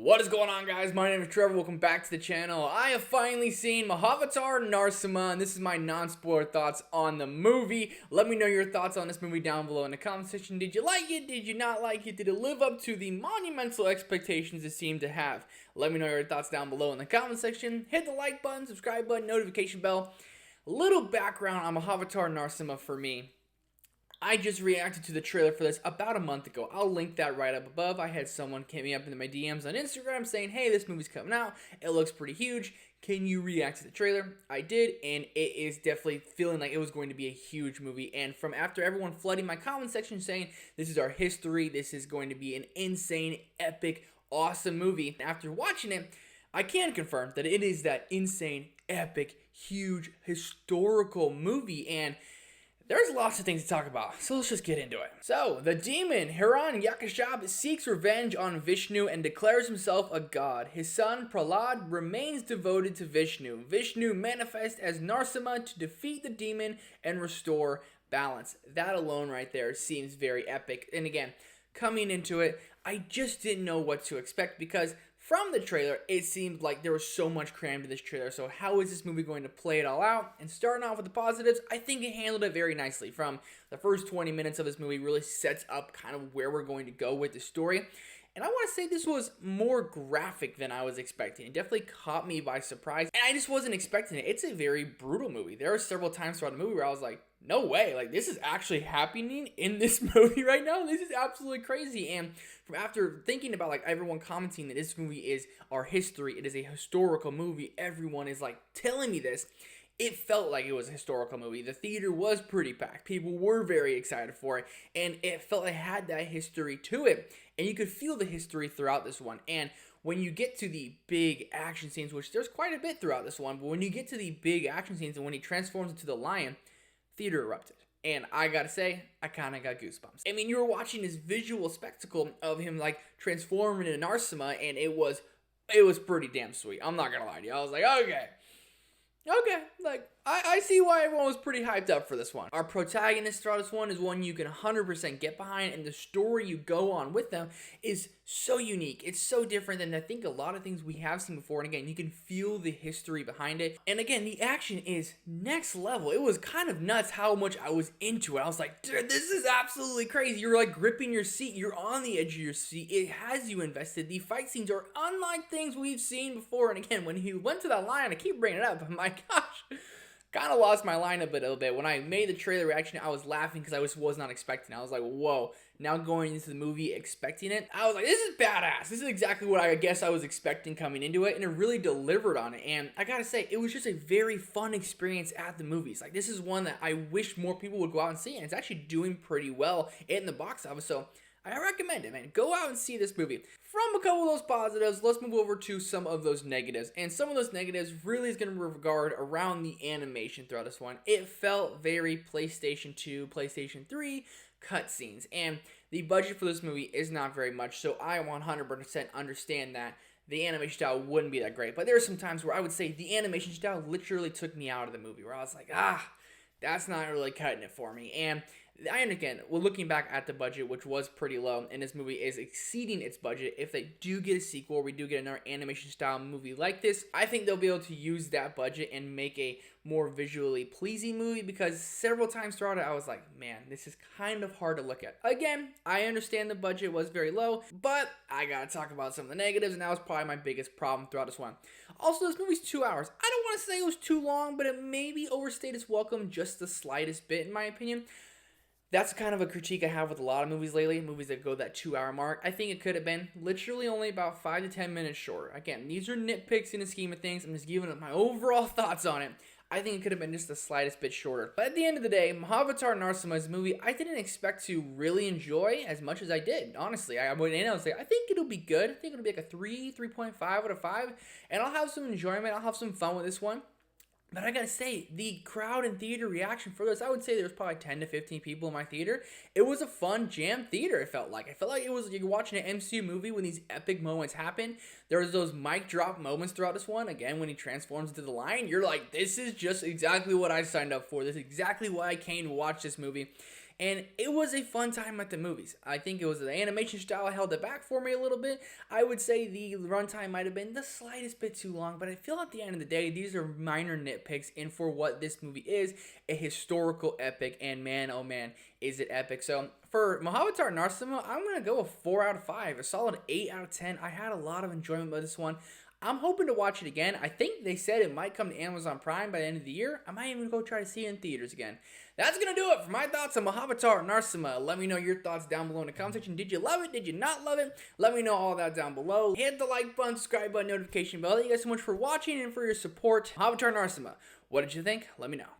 What is going on, guys? My name is Trevor. Welcome back to the channel. I have finally seen Mahavatar Narsimha, and this is my non-spoiler thoughts on the movie. Let me know your thoughts on this movie down below in the comment section. Did you like it? Did you not like it? Did it live up to the monumental expectations it seemed to have? Let me know your thoughts down below in the comment section. Hit the like button, subscribe button, notification bell. A little background on Mahavatar Narsimha for me. I just reacted to the trailer for this about a month ago. I'll link that right up above. I had someone hit me up into my DMs on Instagram saying, hey, this movie's coming out. It looks pretty huge. Can you react to the trailer? I did, and it is definitely feeling like it was going to be a huge movie. And from after everyone flooding my comment section saying, this is our history, this is going to be an insane, epic, awesome movie. After watching it, I can confirm that it is that insane, epic, huge, historical movie, and there's lots of things to talk about, so let's just get into it. So, the demon, Hiranyakashipu, seeks revenge on Vishnu and declares himself a god. His son, Prahlad, remains devoted to Vishnu. Vishnu manifests as Narsimha to defeat the demon and restore balance. That alone right there seems very epic. And again, coming into it, I just didn't know what to expect because from the trailer, it seemed like there was so much crammed in this trailer. So how is this movie going to play it all out? And starting off with the positives, I think it handled it very nicely. From the first 20 minutes of this movie really sets up kind of where we're going to go with the story. And I want to say this was more graphic than I was expecting. It definitely caught me by surprise. And I just wasn't expecting it. It's a very brutal movie. There are several times throughout the movie where I was like, no way, like this is actually happening in this movie right now. This is absolutely crazy. And from after thinking about like everyone commenting that this movie is our history, it is a historical movie, everyone is like telling me this, it felt like it was a historical movie. The theater was pretty packed. People were very excited for it, and it felt like it had that history to it. And you could feel the history throughout this one. And when you get to the big action scenes, which there's quite a bit throughout this one, but when you get to the big action scenes and when he transforms into the lion, theater erupted. And I gotta say, I kinda got goosebumps. I mean, you were watching this visual spectacle of him like transforming into Narsimha, and it was pretty damn sweet. I'm not gonna lie to you. I was like, okay, like, I see why everyone was pretty hyped up for this one. Our protagonist throughout this one is one you can 100% get behind, and the story you go on with them is so unique. It's so different than I think a lot of things we have seen before, and again, you can feel the history behind it. And again, the action is next level. It was kind of nuts how much I was into it. I was like, dude, this is absolutely crazy. You're like gripping your seat. You're on the edge of your seat. It has you invested. The fight scenes are unlike things we've seen before. And again, when he went to that line, I keep bringing it up, but my gosh, kind of lost my line a little bit. When I made the trailer reaction, I was laughing because I was not expecting it. I was like, whoa. Now going into the movie expecting it, I was like, this is badass. This is exactly what I guess I was expecting coming into it, and it really delivered on it. And I gotta say, it was just a very fun experience at the movies. Like, this is one that I wish more people would go out and see, and it's actually doing pretty well in the box office. So I recommend it, man. Go out and see this movie. From a couple of those positives, let's move over to some of those negatives. And some of those negatives really is going to regard around the animation throughout this one. It felt very PlayStation 2, PlayStation 3 cutscenes. And the budget for this movie is not very much, so I 100% understand that the animation style wouldn't be that great. But there are some times where I would say the animation style literally took me out of the movie, where I was like, that's not really cutting it for me. And I understand, well, looking back at the budget, which was pretty low, and this movie is exceeding its budget, if they do get a sequel, we do get another animation style movie like this, I think they'll be able to use that budget and make a more visually pleasing movie, because several times throughout it, I was like, man, this is kind of hard to look at. Again, I understand the budget was very low, but I gotta talk about some of the negatives, and that was probably my biggest problem throughout this one. Also, this movie's 2 hours. I don't want to say it was too long, but it maybe overstayed its welcome just the slightest bit, in my opinion. That's kind of a critique I have with a lot of movies lately, movies that go that 2 hour mark. I think it could have been literally only about 5 to 10 minutes shorter. Again, these are nitpicks in the scheme of things. I'm just giving my overall thoughts on it. I think it could have been just the slightest bit shorter. But at the end of the day, Mahavatar Narsimha is a movie I didn't expect to really enjoy as much as I did. Honestly, I went in, I was like, I think it'll be good. I think it'll be like a 3, 3.5 out of 5. And I'll have some enjoyment. I'll have some fun with this one. But I gotta say, the crowd and theater reaction for this, I would say there was probably 10 to 15 people in my theater. It was a fun jam theater, it felt like. I felt like it was you're watching an MCU movie when these epic moments happen. There was those mic drop moments throughout this one. Again, when he transforms into the lion, you're like, this is just exactly what I signed up for. This is exactly why I came to watch this movie. and it was a fun time at the movies. I think it was the animation style held it back for me a little bit. I would say the runtime might have been the slightest bit too long, but I feel at the end of the day, these are minor nitpicks, and for what this movie is, a historical epic, and man, oh man, is it epic. So for Mahavatar Narsimha, I'm going to go a 4 out of 5, a solid 8 out of 10. I had a lot of enjoyment with this one. I'm hoping to watch it again. I think they said it might come to Amazon Prime by the end of the year. I might even go try to see it in theaters again. That's going to do it for my thoughts on Mahavatar Narsimha. Let me know your thoughts down below in the comment section. Did you love it? Did you not love it? Let me know all that down below. Hit the like button, subscribe button, notification bell. Thank you guys so much for watching and for your support. Mahavatar Narsimha, what did you think? Let me know.